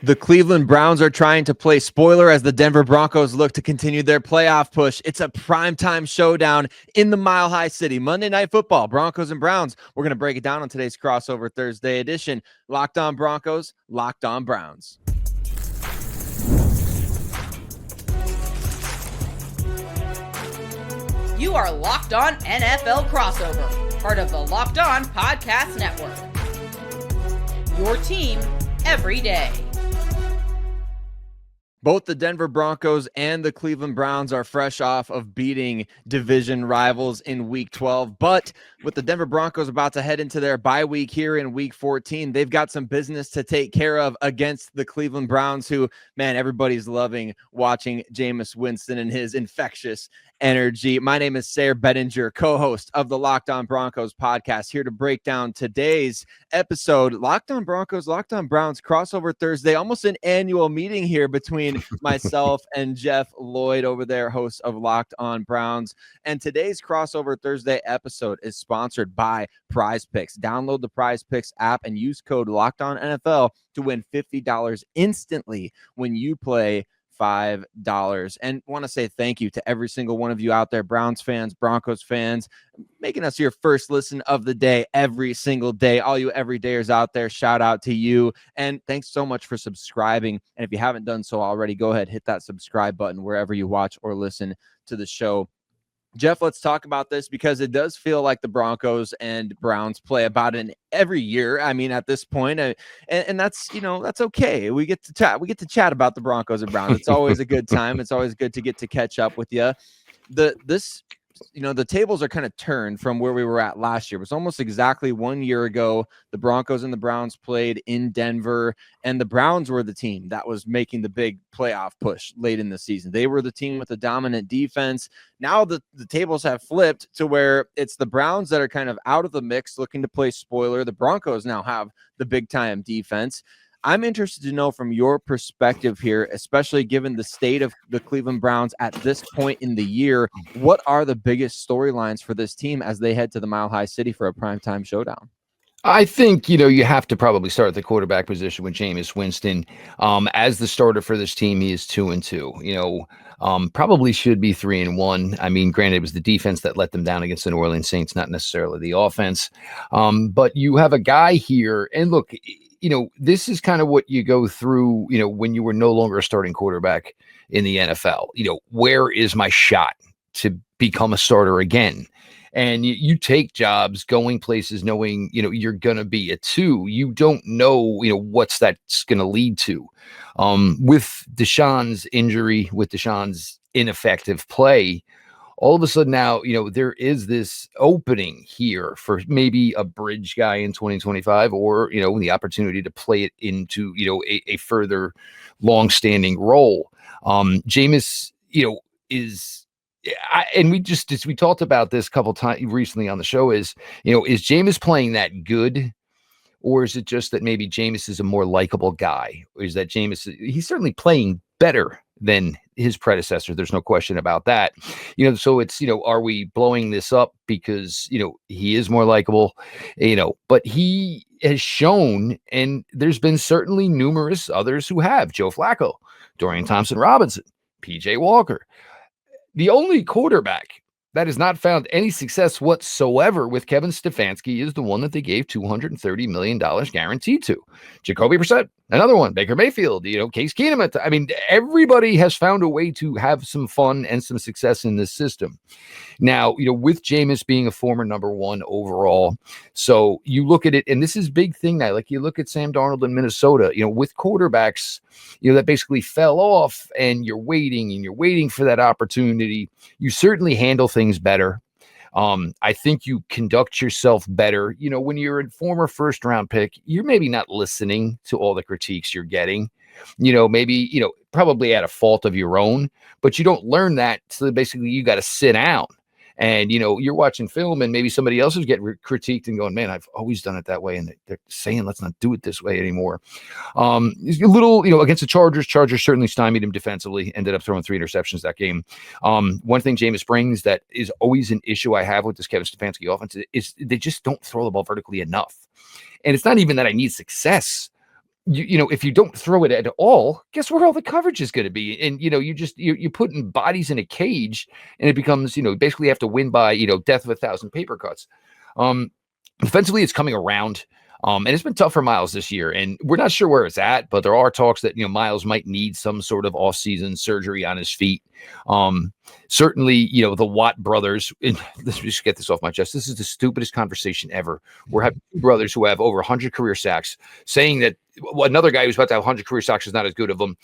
The Cleveland Browns are trying to play spoiler as the Denver Broncos look to continue their playoff push. It's a primetime showdown in the Mile High City. Monday Night Football, Broncos and Browns. We're going to break it down on today's Crossover Thursday edition. Locked on Broncos, Locked on Browns. You are Locked On NFL Crossover, part of the Locked On Podcast Network. Your team every day. Both the Denver Broncos and the Cleveland Browns are fresh off of beating division rivals in Week 12. But with the Denver Broncos about to head into their bye week here in Week 14, they've got some business to take care of against the Cleveland Browns, who, man, everybody's loving watching Jameis Winston and his infectious energy. My name is Sarah Bettinger, co-host of the Locked On Broncos podcast, here to break down today's episode. Locked On Broncos, Locked On Browns, Crossover Thursday, almost an annual meeting here between myself and Jeff Lloyd over there, host of Locked On Browns. And today's Crossover Thursday episode is sponsored by Prize Picks. Download the Prize Picks app and use code Locked On NFL to win $50 instantly when you play $5. And want to say thank you to every single one of you out there, Browns fans, Broncos fans, making us your first listen of the day every single day. All you everydayers out there, shout out to you. And thanks so much for subscribing. And if you haven't done so already, go ahead, hit that subscribe button wherever you watch or listen to the show. Jeff, let's talk about this because it does feel like the Broncos and Browns play about it every year. I mean, at this point, and that's, that's okay. We get to chat about the Broncos and Browns. It's always a good time. It's always good to get to catch up with you. The tables are kind of turned from where we were at last year. It was almost exactly 1 year ago. The Broncos and the Browns played in Denver, and the Browns were the team that was making the big playoff push late in the season. They were the team with the dominant defense. Now the tables have flipped to where it's the Browns that are kind of out of the mix, looking to play spoiler. The Broncos now have the big-time defense. I'm interested to know from your perspective here, especially given the state of the Cleveland Browns at this point in the year, what are the biggest storylines for this team as they head to the Mile High City for a primetime showdown? I think, you have to probably start at the quarterback position with Jameis Winston. As the starter for this team, he is 2-2. Probably should be 3-1. I mean, granted, it was the defense that let them down against the New Orleans Saints, not necessarily the offense. But you have a guy here, and look, this is kind of what you go through, when you were no longer a starting quarterback in the NFL. Where is my shot to become a starter again? And you take jobs, going places, knowing, you're going to be a 2. You don't know, what's that's going to lead to. With Deshaun's injury, with Deshaun's ineffective play, all of a sudden now, there is this opening here for maybe a bridge guy in 2025 or, the opportunity to play it into, a further long-standing role. Jameis, we talked about this a couple times recently on the show is Jameis playing that good? Or is it just that maybe Jameis is a more likable guy? Or is that he's certainly playing better than his predecessor. There's no question about that. So it's, are we blowing this up because, he is more likable, but he has shown, and there's been certainly numerous others who have, Joe Flacco, Dorian Thompson-Robinson, PJ Walker. The only quarterback that has not found any success whatsoever with Kevin Stefanski is the one that they gave $230 million guaranteed to. Jacoby Brissett, another one. Baker Mayfield, Case Keenum. I mean, everybody has found a way to have some fun and some success in this system. Now, with Jameis being a former number 1 overall, so you look at it, and this is a big thing now. Like you look at Sam Darnold in Minnesota, with quarterbacks, that basically fell off, and you're waiting for that opportunity. You certainly handle things better. I think you conduct yourself better. When you're a former first round pick, you're maybe not listening to all the critiques you're getting, maybe, probably at a fault of your own, but you don't learn that. So basically you got to sit down. And, you're watching film and maybe somebody else is getting critiqued and going, man, I've always done it that way. And they're saying, let's not do it this way anymore. A little, against the Chargers certainly stymied him defensively, ended up throwing 3 interceptions that game. One thing Jameis brings that is always an issue I have with this Kevin Stefanski offense is they just don't throw the ball vertically enough. And it's not even that I need success. if you don't throw it at all, guess where all the coverage is going to be? And, you're putting bodies in a cage, and it becomes, basically you have to win by, death of 1,000 paper cuts. Defensively, it's coming around. And it's been tough for Miles this year, and we're not sure where it's at, but there are talks that, Miles might need some sort of off-season surgery on his feet. Certainly, the Watt brothers, and let's just get this off my chest. This is the stupidest conversation ever. We're having two brothers who have over 100 career sacks saying that another guy who's about to have 100 career sacks is not as good of them.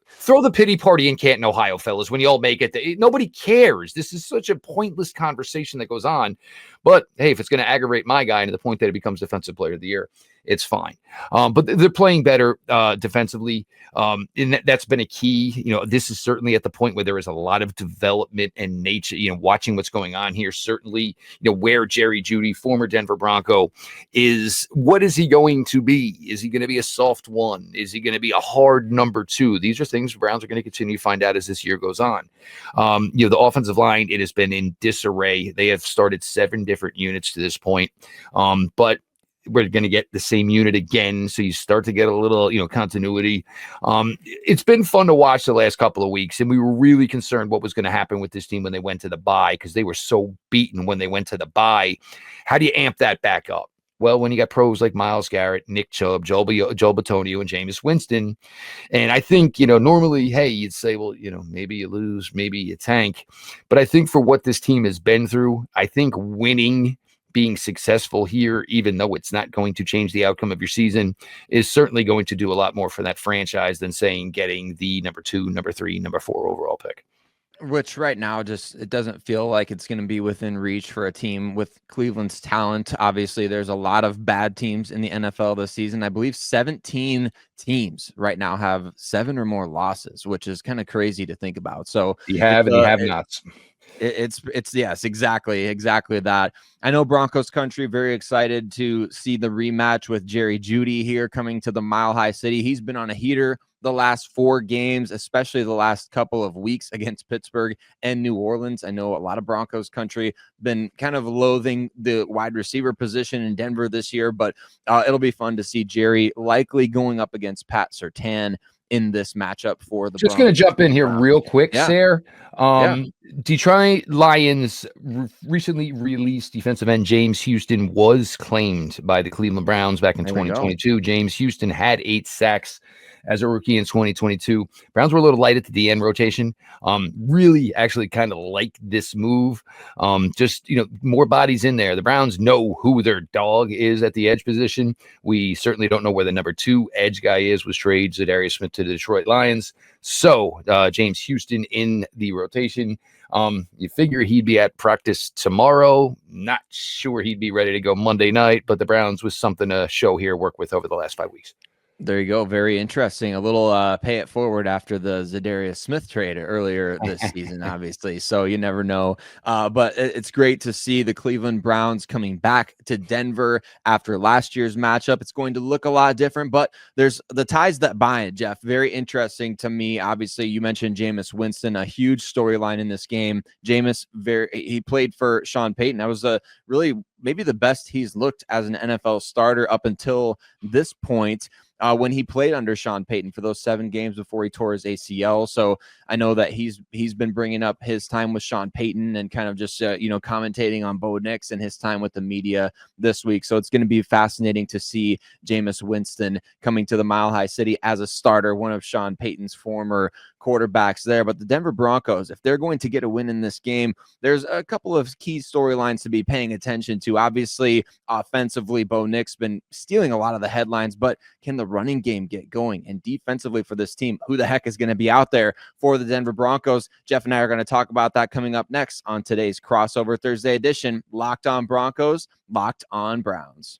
Throw the pity party in Canton, Ohio, fellas, when you all make it. Nobody cares. This is such a pointless conversation that goes on. But hey, if it's going to aggravate my guy to the point that it becomes Defensive Player of the Year, it's fine. But they're playing better defensively. And that's been a key. This is certainly at the point where there is a lot of development and nature, watching what's going on here. Certainly, where Jerry Jeudy, former Denver Bronco, is. What is he going to be? Is he going to be a soft one? Is he going to be a hard number two? These are things Browns are going to continue to find out as this year goes on. The offensive line, it has been in disarray. They have started 7 different units to this point. But we're going to get the same unit again. So you start to get a little, continuity. It's been fun to watch the last couple of weeks. And we were really concerned what was going to happen with this team when they went to the bye, because they were so beaten when they went to the bye. How do you amp that back up? Well, when you got pros like Myles Garrett, Nick Chubb, Joel Bitonio, and Jameis Winston. And I think, normally, hey, you'd say, well, maybe you lose, maybe you tank. But I think for what this team has been through, I think winning, being successful here, even though it's not going to change the outcome of your season, is certainly going to do a lot more for that franchise than saying getting the number 2, number 3, number 4 overall pick. Which right now it doesn't feel like it's going to be within reach for a team with Cleveland's talent. Obviously, there's a lot of bad teams in the NFL this season. I believe 17 teams right now have 7 or more losses, which is kind of crazy to think about. So you have and you have nots. It's yes, exactly that. I know Broncos country very excited to see the rematch with Jerry Jeudy here coming to the Mile High City. He's been on a heater the last 4 games, especially the last couple of weeks against Pittsburgh and New Orleans. I know a lot of Broncos country been kind of loathing the wide receiver position in Denver this year, but it'll be fun to see Jerry likely going up against Pat Surtain in this matchup for the Just going to jump in here real quick, Sarah. Detroit Lions recently released defensive end James Houston was claimed by the Cleveland Browns back in 2022. James Houston had 8 sacks as a rookie in 2022. Browns were a little light at the DN rotation. Really actually kind of like this move. Just, more bodies in there. The Browns know who their dog is at the edge position. We certainly don't know where the number 2 edge guy is. Was trades Zadarius Smith to the Detroit Lions. So James Houston in the rotation. You figure he'd be at practice tomorrow. Not sure he'd be ready to go Monday night, but the Browns was something to show here, work with over the last 5 weeks. There you go. Very interesting. A little pay it forward after the Zadarius Smith trade earlier this season, obviously. So you never know. But it's great to see the Cleveland Browns coming back to Denver after last year's matchup. It's going to look a lot different, but there's the ties that bind, Jeff. Very interesting to me. Obviously, you mentioned Jameis Winston, a huge storyline in this game. Jameis, he played for Sean Payton. That was really maybe the best he's looked as an NFL starter up until this point. When he played under Sean Payton for those 7 games before he tore his ACL. So I know that he's been bringing up his time with Sean Payton and kind of just, commentating on Bo Nix and his time with the media this week. So it's going to be fascinating to see Jameis Winston coming to the Mile High City as a starter, one of Sean Payton's former quarterbacks there. But the Denver Broncos, if they're going to get a win in this game, there's a couple of key storylines to be paying attention to. Obviously, offensively, Bo Nix been stealing a lot of the headlines, but can the running game get going? And defensively for this team, who the heck is going to be out there for the Denver Broncos? Jeff and I are going to talk about that coming up next on today's Crossover Thursday edition. Locked on Broncos, Locked on Browns.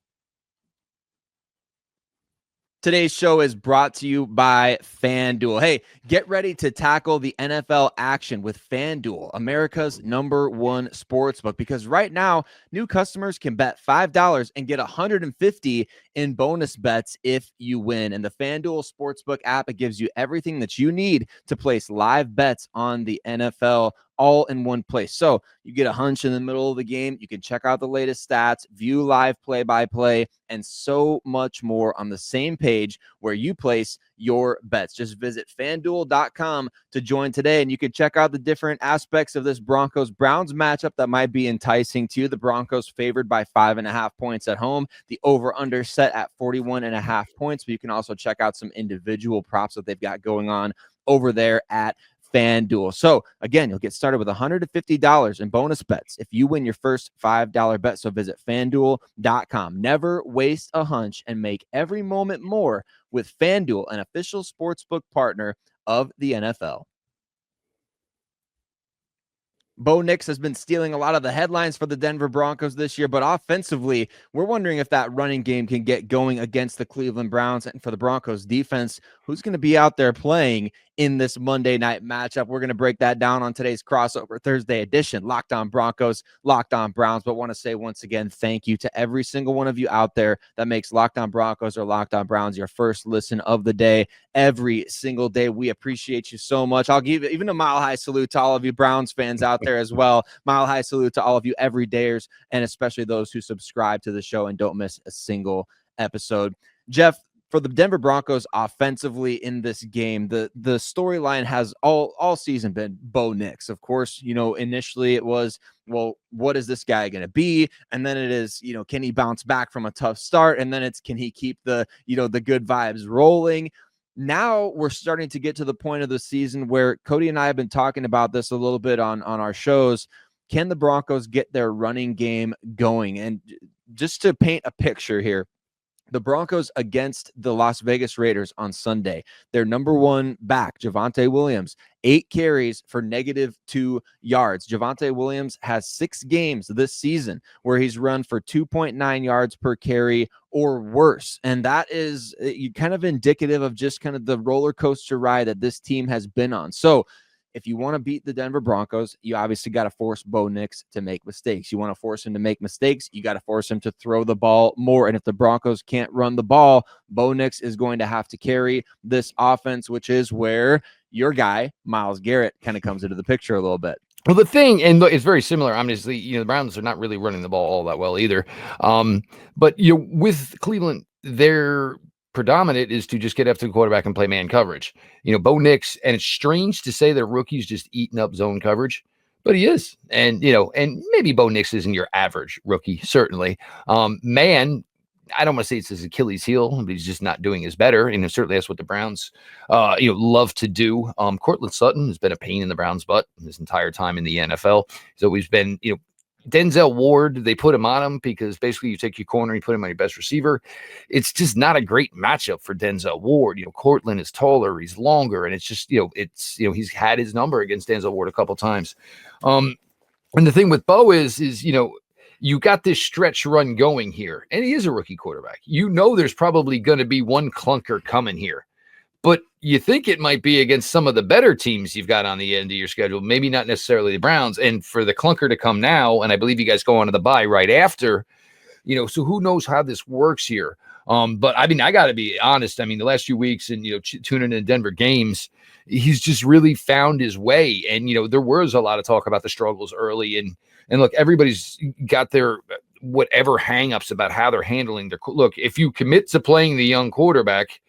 Today's show is brought to you by FanDuel. Hey, get ready to tackle the NFL action with FanDuel, America's #1 sportsbook, because right now, new customers can bet $5 and get $150 in bonus bets if you win. And the FanDuel Sportsbook app, it gives you everything that you need to place live bets on the NFL all in one place. So you get a hunch in the middle of the game. You can check out the latest stats, view live play-by-play, and so much more on the same page where you place your bets. Just visit FanDuel.com to join today, and you can check out the different aspects of this Broncos-Browns matchup that might be enticing to you. The Broncos favored by 5.5 points at home. The over-under set at 41.5 points, but you can also check out some individual props that they've got going on over there at FanDuel. So again, you'll get started with $150 in bonus bets if you win your first $5 bet. So visit FanDuel.com. Never waste a hunch and make every moment more with FanDuel, an official sportsbook partner of the NFL. Bo Nix has been stealing a lot of the headlines for the Denver Broncos this year, but offensively, we're wondering if that running game can get going against the Cleveland Browns. And for the Broncos defense, who's going to be out there playing in this Monday night matchup? We're going to break that down on today's Crossover Thursday edition. Locked On Broncos, Locked On Browns. But want to say once again, thank you to every single one of you out there that makes Locked On Broncos or Locked On Browns your first listen of the day every single day. We appreciate you so much. I'll give even a mile high salute to all of you Browns fans out there as well. Mile high salute to all of you everydayers, and especially those who subscribe to the show and don't miss a single episode. Jeff, for the Denver Broncos offensively in this game, the storyline has all season been Bo Nix. Of course, initially it was, well, what is this guy going to be? And then it is, can he bounce back from a tough start? And then it's, can he keep the good vibes rolling? Now we're starting to get to the point of the season where Cody and I have been talking about this a little bit on our shows. Can the Broncos get their running game going? And just to paint a picture here, the Broncos against the Las Vegas Raiders on Sunday, their number one back, Javonte Williams, 8 carries for -2 yards. Javonte Williams has 6 games this season where he's run for 2.9 yards per carry or worse. And that is kind of indicative of just kind of the roller coaster ride that this team has been on. So if you want to beat the Denver Broncos, you obviously got to force Bo Nix to make mistakes. You want to force him to make mistakes, you got to force him to throw the ball more. And if the Broncos can't run the ball, Bo Nix is going to have to carry this offense, which is where your guy, Myles Garrett, kind of comes into the picture a little bit. Well, the thing, and look, it's very similar. Obviously, the Browns are not really running the ball all that well either. But with Cleveland, their predominant is to just get after the quarterback and play man coverage. Bo Nix, and it's strange to say that rookie's just eating up zone coverage, but he is. And, and maybe Bo Nix isn't your average rookie, certainly. Man, I don't want to say it's his Achilles heel, but he's just not doing his better. And certainly that's what the Browns, love to do. Cortland Sutton has been a pain in the Browns' butt this entire time in the NFL. He's always been, Denzel Ward, they put him on him because basically you take your corner, you put him on your best receiver. It's just not a great matchup for Denzel Ward. Cortland is taller, he's longer, and it's just, he's had his number against Denzel Ward a couple times. And the thing with Bo is, you got this stretch run going here, and he is a rookie quarterback. There's probably going to be one clunker coming here, but you think it might be against some of the better teams you've got on the end of your schedule, maybe not necessarily the Browns. And for the clunker to come now, and I believe you guys go on to the bye right after, so who knows how this works here. But I mean, I got to be honest. I mean, the last few weeks and, tuning in Denver games, he's just really found his way. And, there was a lot of talk about the struggles early. And look, everybody's got their whatever hangups about how they're handling their look. If you commit to playing the young quarterback,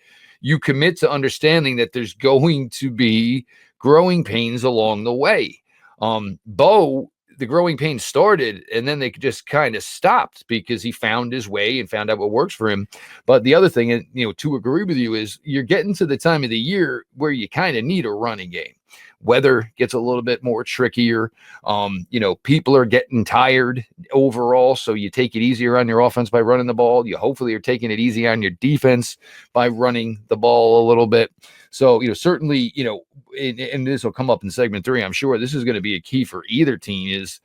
you commit to understanding that there's going to be growing pains along the way. Bo, the growing pains started and then they just kind of stopped because he found his way and found out what works for him. But the other thing, and to agree with you, is you're getting to the time of the year where you kind of need a running game. Weather gets a little bit more trickier. People are getting tired overall. So you take it easier on your offense by running the ball. You hopefully are taking it easy on your defense by running the ball a little bit. So, certainly, and this will come up in segment 3, I'm sure this is going to be a key for either team is,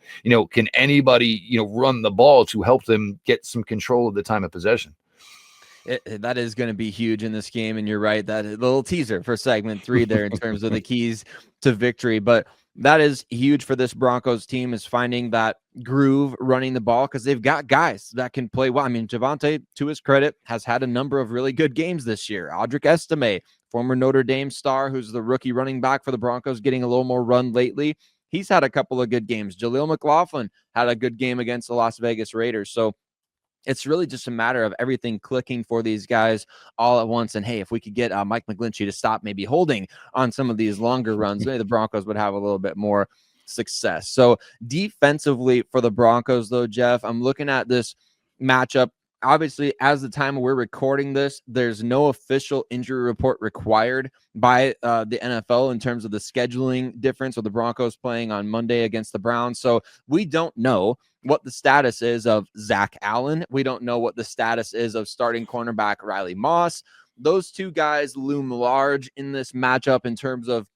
can anybody, run the ball to help them get some control of the time of possession? That is going to be huge in this game. And you're right, that a little teaser for segment 3 there in terms of the keys to victory. But that is huge for this Broncos team, is finding that groove running the ball, because they've got guys that can play well. I mean, Javonte, to his credit, has had a number of really good games this year. Audric Estime, former Notre Dame star, who's the rookie running back for the Broncos, getting a little more run lately. he's had a couple of good games. Jaleel McLaughlin had a good game against the Las Vegas Raiders. So it's really just a matter of everything clicking for these guys all at once. And hey, if we could get Mike McGlinchey to stop maybe holding on some of these longer runs, maybe the Broncos would have a little bit more success. So defensively for the Broncos, though, Jeff, I'm looking at this matchup. Obviously, as the time we're recording this, there's no official injury report required by the NFL in terms of the scheduling difference of the Broncos playing on Monday against the Browns. So we don't know what the status is of Zach Allen. We don't know what the status is of starting cornerback Riley Moss. Those two guys loom large in this matchup in terms of,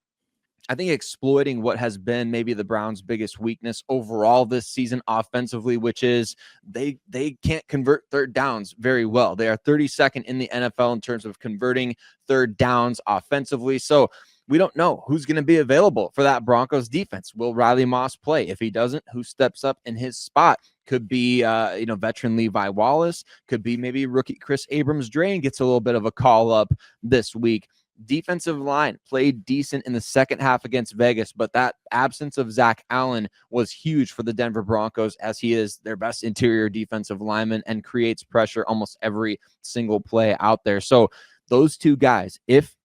I think, exploiting what has been maybe the Browns' biggest weakness overall this season offensively, which is they can't convert third downs very well. They are 32nd in the NFL in terms of converting third downs offensively. So we don't know who's going to be available for that Broncos defense. Will Riley Moss play? If he doesn't, who steps up in his spot? Could be, veteran Levi Wallace. Could be maybe rookie Chris Abrams-Drain gets a little bit of a call up this week. Defensive line played decent in the second half against Vegas, but that absence of Zach Allen was huge for the Denver Broncos, as he is their best interior defensive lineman and creates pressure almost every single play out there. So those two guys, if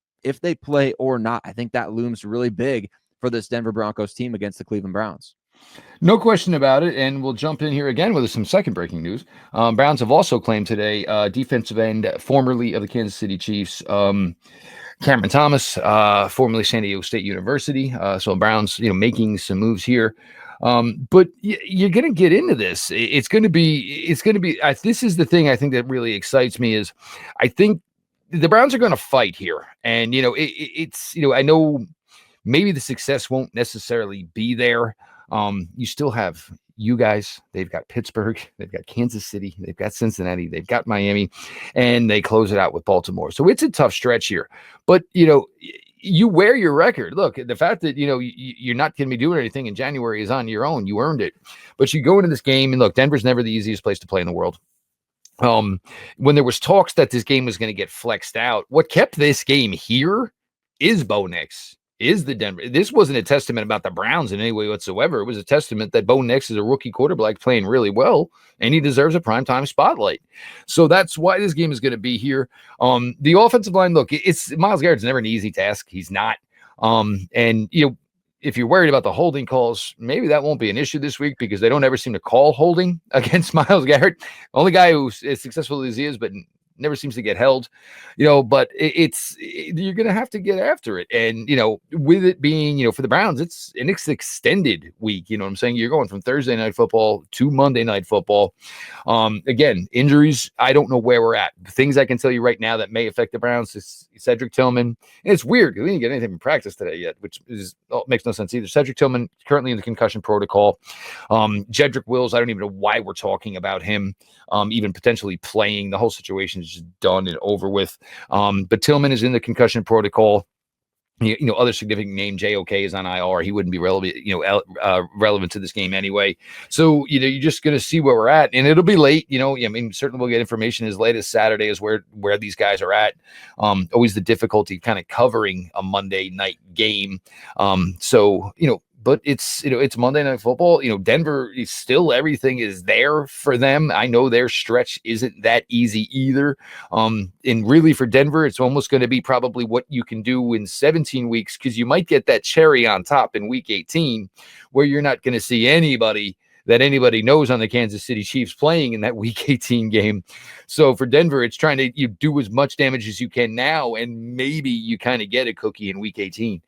they play or not, I think that looms really big for this Denver Broncos team against the Cleveland Browns. No question about it, and we'll jump in here again with some second breaking news. Browns have also claimed today defensive end, formerly of the Kansas City Chiefs, Cameron Thomas, formerly San Diego State University. So Browns, making some moves here. But you're going to get into this. It's going to be, this is the thing I think that really excites me is I think the Browns are going to fight here. And, I know maybe the success won't necessarily be there. You still have you guys, they've got Pittsburgh, they've got Kansas City, they've got Cincinnati, they've got Miami, and they close it out with Baltimore. So it's a tough stretch here. But, you wear your record. Look, the fact that, you're not going to be doing anything in January is on your own. You earned it. But you go into this game, and look, Denver's never the easiest place to play in the world. When there was talks that this game was going to get flexed out, what kept this game here is Bo Nix. Is the Denver. This wasn't a testament about the Browns in any way whatsoever. It was a testament that Bo Nix is a rookie quarterback playing really well, and he deserves a primetime spotlight. So that's why this game is going to be here. The offensive line, look, it's Myles Garrett's never an easy task. He's not. And if you're worried about the holding calls, maybe that won't be an issue this week because they don't ever seem to call holding against Myles Garrett. Only guy who's as successful as he is, but never seems to get held, but you're going to have to get after it. And, with it being, for the Browns, it's an extended week. You know what I'm saying? You're going from Thursday night football to Monday night football. Again, injuries, I don't know where we're at. The things I can tell you right now that may affect the Browns is Cedric Tillman. And it's weird because we didn't get anything from practice today yet, which makes no sense either. Cedric Tillman currently in the concussion protocol. Jedrick Wills, I don't even know why we're talking about him, even potentially playing. The whole situation is just done and over with. But Tillman is in the concussion protocol. Other significant name, JOK, is on IR. He wouldn't be relevant, relevant to this game anyway. So, you're just going to see where we're at, and it'll be late. Certainly we'll get information as late as Saturday is where these guys are at. Always the difficulty kind of covering a Monday night game. But it's Monday Night Football. Denver is still, everything is there for them. I know their stretch isn't that easy either. And really for Denver, it's almost going to be probably what you can do in 17 weeks because you might get that cherry on top in week 18 where you're not going to see anybody that anybody knows on the Kansas City Chiefs playing in that week 18 game. So for Denver, it's trying to do as much damage as you can now, and maybe you kind of get a cookie in week 18.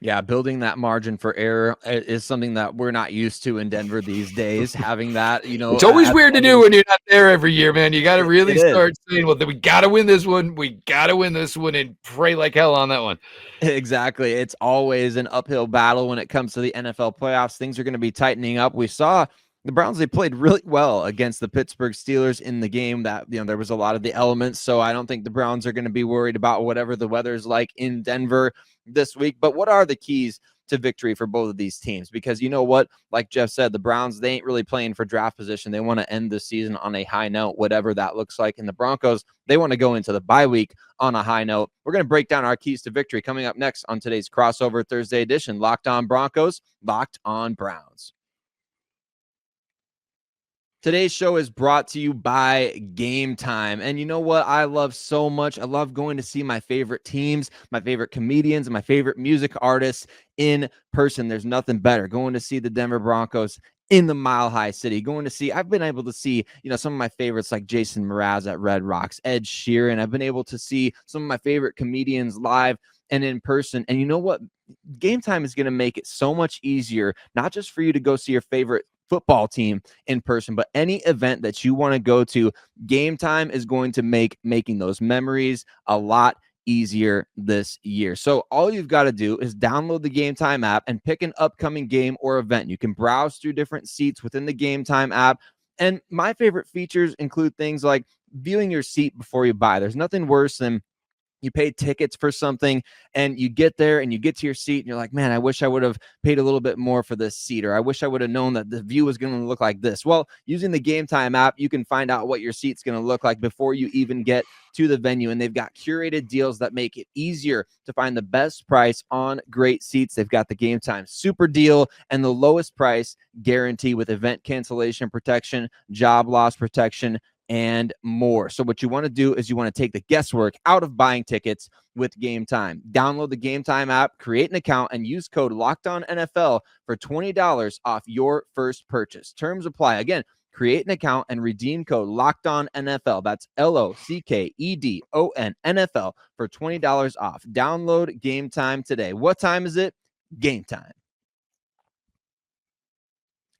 Yeah, building that margin for error is something that we're not used to in Denver these days. Having that, it's always weird to do when you're not there every year, man. You got to really start saying, well, we got to win this one. We got to win this one and pray like hell on that one. Exactly. It's always an uphill battle when it comes to the NFL playoffs. Things are going to be tightening up. We saw the Browns, they played really well against the Pittsburgh Steelers in the game that, there was a lot of the elements. So I don't think the Browns are going to be worried about whatever the weather's like in Denver this week. But what are the keys to victory for both of these teams, because you know what, like Jeff said, the Browns, they ain't really playing for draft position. They want to end the season on a high note, whatever that looks like. And the Broncos, they want to go into the bye week on a high note. We're going to break down our keys to victory coming up next on today's crossover Thursday edition. Locked on Broncos, Locked on Browns. Today's show is brought to you by Game Time. And you know what I love so much? I love going to see my favorite teams, my favorite comedians, and my favorite music artists in person. There's nothing better. Going to see the Denver Broncos in the Mile High City. I've been able to see, some of my favorites like Jason Mraz at Red Rocks, Ed Sheeran. I've been able to see some of my favorite comedians live and in person. And you know what? Game Time is going to make it so much easier, not just for you to go see your favorite football team in person, but any event that you want to go to. Game Time is going to make making those memories a lot easier this year. So all you've got to do is download the Game Time app and pick an upcoming game or event. You can browse through different seats within the Game Time app. And my favorite features include things like viewing your seat before you buy. There's nothing worse than you pay tickets for something and you get there and you get to your seat and you're like, man, I wish I would have paid a little bit more for this seat, or I wish I would have known that the view was going to look like this. Well, using the Game Time app, you can find out what your seat's going to look like before you even get to the venue. And they've got curated deals that make it easier to find the best price on great seats. They've got the Game Time Super Deal and the lowest price guarantee with event cancellation protection, job loss protection, and more. So what you want to do is you want to take the guesswork out of buying tickets with Game Time. Download the Game Time app, create an account, and use code LOCKEDONNFL for $20 off your first purchase. Terms apply. Again, create an account and redeem code LOCKEDONNFL. That's LOCKEDON NFL for $20 off. Download Game Time today. What time is it? Game time.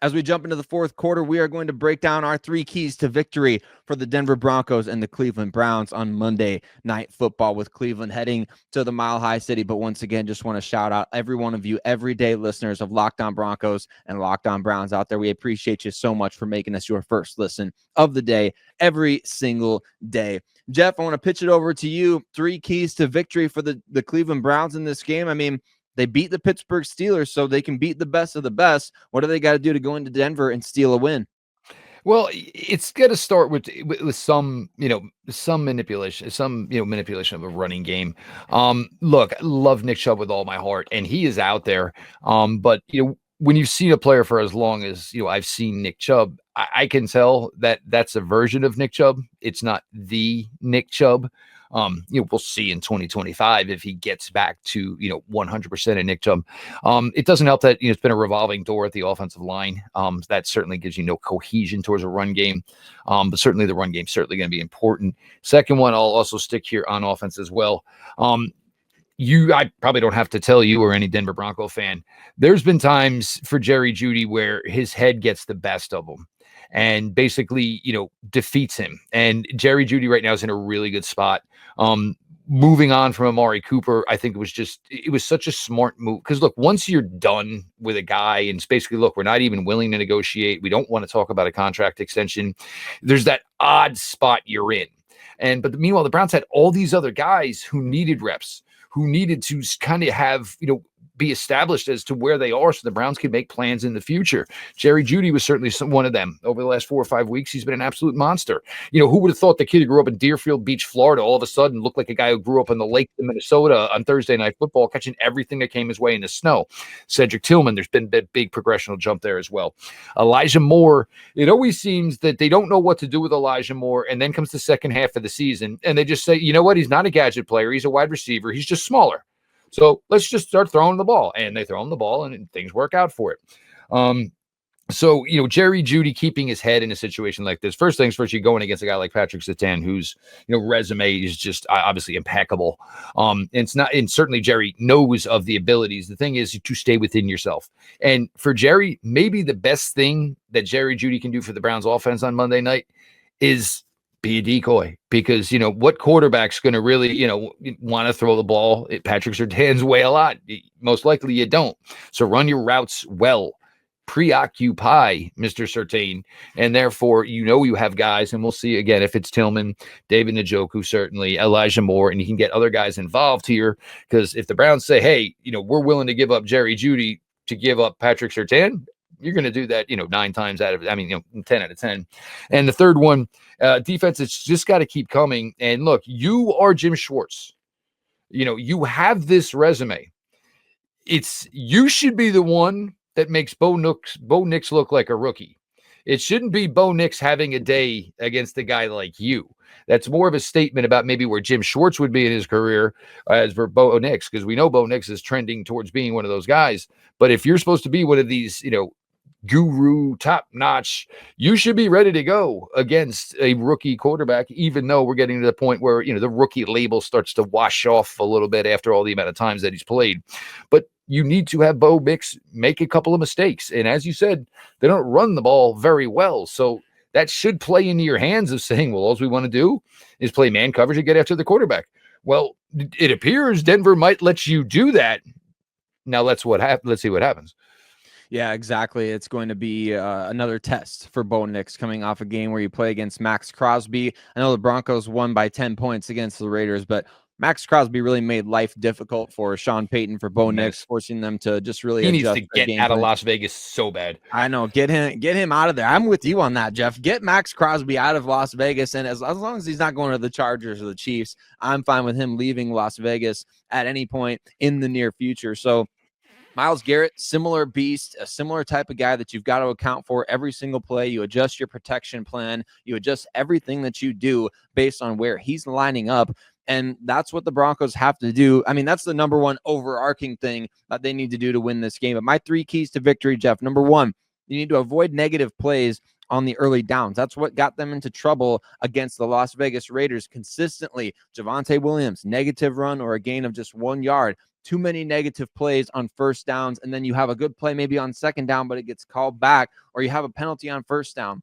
As we jump into the fourth quarter, we are going to break down our 3 keys to victory for the Denver Broncos and the Cleveland Browns on Monday Night Football, with Cleveland heading to the Mile High City. But once again, just want to shout out every one of you, everyday listeners of Locked On Broncos and Locked On Browns out there. We appreciate you so much for making us your first listen of the day every single day. Jeff, I want to pitch it over to you. 3 keys to victory for the Cleveland Browns in this game. I mean, they beat the Pittsburgh Steelers, so they can beat the best of the best. What do they got to do to go into Denver and steal a win? Well, it's got to start with some, some manipulation, manipulation of a running game. Look, I love Nick Chubb with all my heart, and he is out there. But, when you've seen a player for as long as, I've seen Nick Chubb, I can tell that that's a version of Nick Chubb. It's not the Nick Chubb. We'll see in 2025 if he gets back to, 100% of Nick Chubb. It doesn't help that, it's been a revolving door at the offensive line. That certainly gives you no cohesion towards a run game. But certainly the run game is certainly going to be important. Second one, I'll also stick here on offense as well. I probably don't have to tell you or any Denver Bronco fan, there's been times for Jerry Jeudy where his head gets the best of him and basically, defeats him. And Jerry Jeudy right now is in a really good spot. Moving on from Amari Cooper, I think it was such a smart move. Because look, once you're done with a guy and it's basically, look, we're not even willing to negotiate. We don't want to talk about a contract extension. There's that odd spot you're in. But meanwhile, the Browns had all these other guys who needed reps, who needed to kind of have, be established as to where they are so the Browns can make plans in the future. Jerry Jeudy was certainly one of them. Over the last 4 or 5 weeks, he's been an absolute monster. Who would have thought the kid who grew up in Deerfield Beach, Florida, all of a sudden looked like a guy who grew up in the lake in Minnesota on Thursday Night Football, catching everything that came his way in the snow. Cedric Tillman, there's been a big progressional jump there as well. Elijah Moore, it always seems that they don't know what to do with Elijah Moore, and then comes the second half of the season, and they just say, you know what, he's not a gadget player, he's a wide receiver, he's just smaller. So let's just start throwing the ball. And they throw him the ball and things work out for it. So, Jerry Jeudy keeping his head in a situation like this. First things first, you're going against a guy like Patrick Surtain, whose, resume is just obviously impeccable. And certainly Jerry knows of the abilities. The thing is to stay within yourself. And for Jerry, maybe the best thing that Jerry Jeudy can do for the Browns offense on Monday night is be a decoy, because, what quarterback's going to really, want to throw the ball at Patrick Surtain's way a lot? Most likely you don't. So run your routes well. preoccupy Mr. Surtain, and therefore you have guys, and we'll see again if it's Tillman, David Njoku, certainly Elijah Moore, and you can get other guys involved here, because if the Browns say, hey, we're willing to give up Jerry Jeudy to give up Patrick Surtain, you're going to do that 9 times out of 10 out of 10. And the third one, defense, it's just got to keep coming. And look, you are Jim Schwartz. You have this resume. You should be the one that makes Bo Nix look like a rookie. It shouldn't be Bo Nix having a day against a guy like you. That's more of a statement about maybe where Jim Schwartz would be in his career as for Bo Nix, because we know Bo Nix is trending towards being one of those guys. But if you're supposed to be one of these, guru, top notch, you should be ready to go against a rookie quarterback, even though we're getting to the point where, the rookie label starts to wash off a little bit after all the amount of times that he's played. But you need to have Bo Nix make a couple of mistakes. And as you said, they don't run the ball very well. So that should play into your hands of saying, well, all we want to do is play man coverage and get after the quarterback. Well, it appears Denver might let you do that. Now let's see what happens. Yeah, exactly. It's going to be another test for Bo Nix coming off a game where you play against Max Crosby. I know the Broncos won by 10 points against the Raiders, but Max Crosby really made life difficult for Sean Payton, for Bo Nix, forcing them to just really He needs to get out of Las Vegas so bad. I know. Get him out of there. I'm with you on that, Jeff. Get Max Crosby out of Las Vegas, and as long as he's not going to the Chargers or the Chiefs, I'm fine with him leaving Las Vegas at any point in the near future. So Myles Garrett, similar beast, a similar type of guy that you've got to account for every single play. You adjust your protection plan. You adjust everything that you do based on where he's lining up. And that's what the Broncos have to do. I mean, that's the number one overarching thing that they need to do to win this game. But my 3 keys to victory, Jeff, number 1, you need to avoid negative plays on the early downs. That's what got them into trouble against the Las Vegas Raiders consistently. Javonte Williams, negative run or a gain of just 1 yard. Too many negative plays on first downs, and then you have a good play maybe on second down, but it gets called back, or you have a penalty on first down.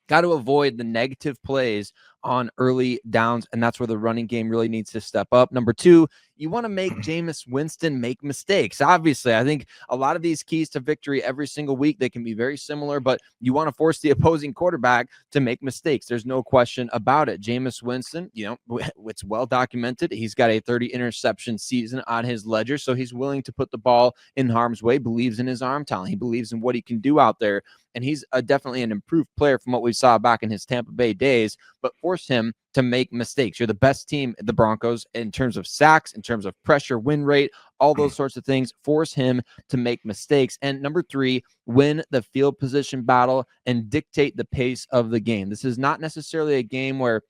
Got to avoid the negative plays on early downs, and that's where the running game really needs to step up. Number 2, you want to make Jameis Winston make mistakes. Obviously, I think a lot of these keys to victory every single week, they can be very similar, but you want to force the opposing quarterback to make mistakes. There's no question about it. Jameis Winston, it's well documented. He's got a 30 interception season on his ledger, so he's willing to put the ball in harm's way, believes in his arm talent. He believes in what he can do out there, and he's definitely an improved player from what we saw back in his Tampa Bay days, but force him to make mistakes. You're the best team, the Broncos, in terms of sacks, in terms of pressure, win rate, all those sorts of things. Force him to make mistakes. And number 3, win the field position battle and dictate the pace of the game. This is not necessarily a game where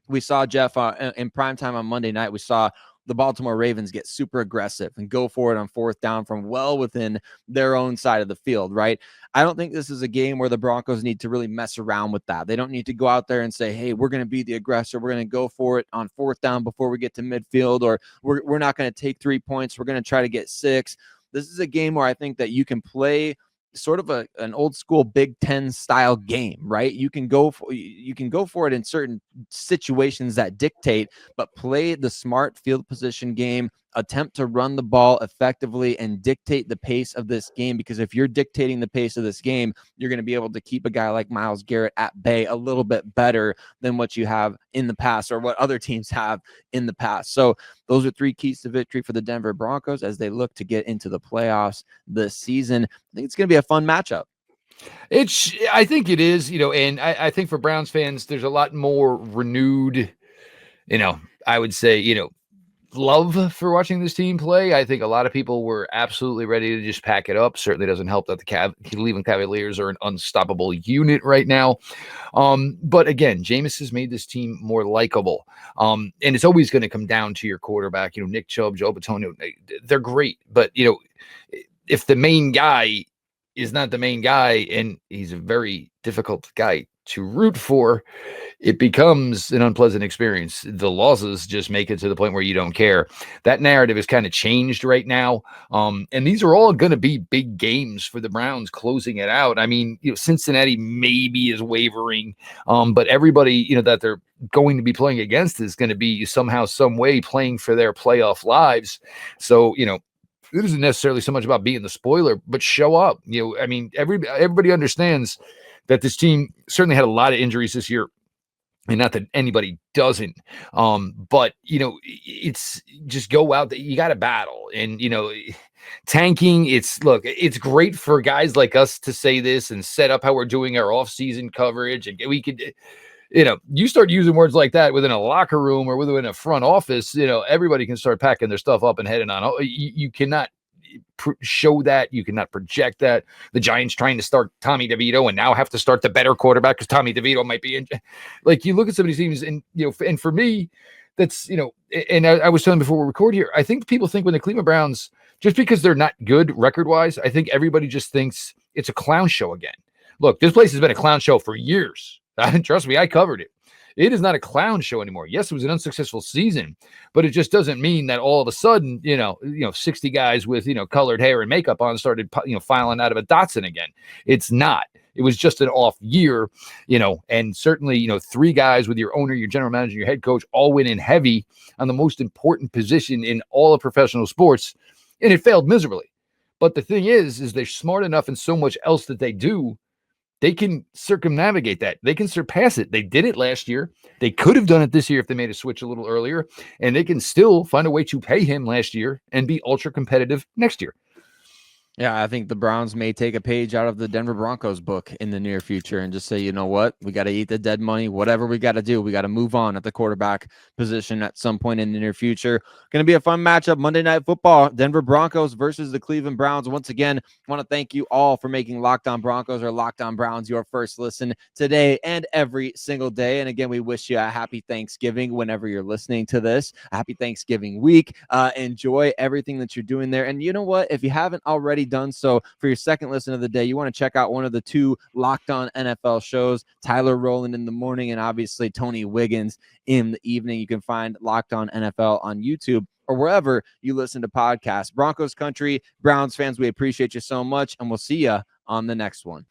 we saw, Jeff, in primetime on Monday night, we saw the Baltimore Ravens get super aggressive and go for it on fourth down from well within their own side of the field, right? I don't think this is a game where the Broncos need to really mess around with that. They don't need to go out there and say, hey, we're going to be the aggressor. We're going to go for it on fourth down before we get to midfield, or we're not going to take 3 points. We're going to try to get 6. This is a game where I think that you can play sort of an old school Big Ten style game, right? You can go for it in certain situations that dictate, but play the smart field position game, attempt to run the ball effectively and dictate the pace of this game, because if you're dictating the pace of this game, you're going to be able to keep a guy like Myles Garrett at bay a little bit better than what you have in the past, or what other teams have in the past. So those are 3 keys to victory for the Denver Broncos as they look to get into the playoffs this season. I think it's going to be a fun matchup. I think it is, and I think for Browns fans, there's a lot more renewed, I would say, love for watching this team play. I think a lot of people were absolutely ready to just pack it up. Certainly doesn't help that the Cleveland Cavaliers are an unstoppable unit right now. But again, Jameis has made this team more likable. And it's always going to come down to your quarterback. Nick Chubb, Joe Bitonio, they're great. But, if the main guy is not the main guy, and he's a very difficult guy to root for, it becomes an unpleasant experience. The losses just make it to the point where you don't care. That narrative is kind of changed right now. And these are all going to be big games for the Browns closing it out. I mean, Cincinnati maybe is wavering, but everybody, that they're going to be playing against is going to be somehow, some way playing for their playoff lives. So, it isn't necessarily so much about being the spoiler, but show up. I mean, everybody understands that this team certainly had a lot of injuries this year. And not that anybody doesn't, but it's just go out there. You got to battle, and tanking. It's great for guys like us to say this and set up how we're doing our off-season coverage, and we could, you start using words like that within a locker room or within a front office. Everybody can start packing their stuff up and heading on. You cannot show that. You cannot project that. The Giants trying to start Tommy DeVito and now have to start the better quarterback because Tommy DeVito might be in. Like, you look at some of these teams, and and for me, that's and I was telling before we record here, I think people think when the Cleveland Browns, just because they're not good record wise, I think everybody just thinks it's a clown show again. Look, this place has been a clown show for years. Trust me, I covered it. It is not a clown show anymore. Yes, it was an unsuccessful season, but it just doesn't mean that all of a sudden, 60 guys with, colored hair and makeup on started, filing out of a Datsun again. It's not. It was just an off year, and certainly, 3 guys with your owner, your general manager, your head coach, all went in heavy on the most important position in all of professional sports, and it failed miserably. But the thing is they're smart enough in so much else that they do. They can circumnavigate that. They can surpass it. They did it last year. They could have done it this year if they made a switch a little earlier, and they can still find a way to pay him last year and be ultra competitive next year. Yeah, I think the Browns may take a page out of the Denver Broncos book in the near future and just say, you know what, we got to eat the dead money. Whatever we got to do, we got to move on at the quarterback position at some point in the near future. Going to be a fun matchup, Monday Night Football, Denver Broncos versus the Cleveland Browns. Once again, I want to thank you all for making Locked On Broncos or Locked On Browns your first listen today and every single day. And again, we wish you a happy Thanksgiving whenever you're listening to this. A happy Thanksgiving week. Enjoy everything that you're doing there. And you know what? If you haven't already done so, for your second listen of the day, you want to check out one of the 2 Locked On NFL shows, Tyler Rowland in the morning and obviously Tony Wiggins in the evening. You can find Locked On NFL on YouTube or wherever you listen to podcasts. Broncos country, Browns fans, we appreciate you so much, and we'll see you on the next one.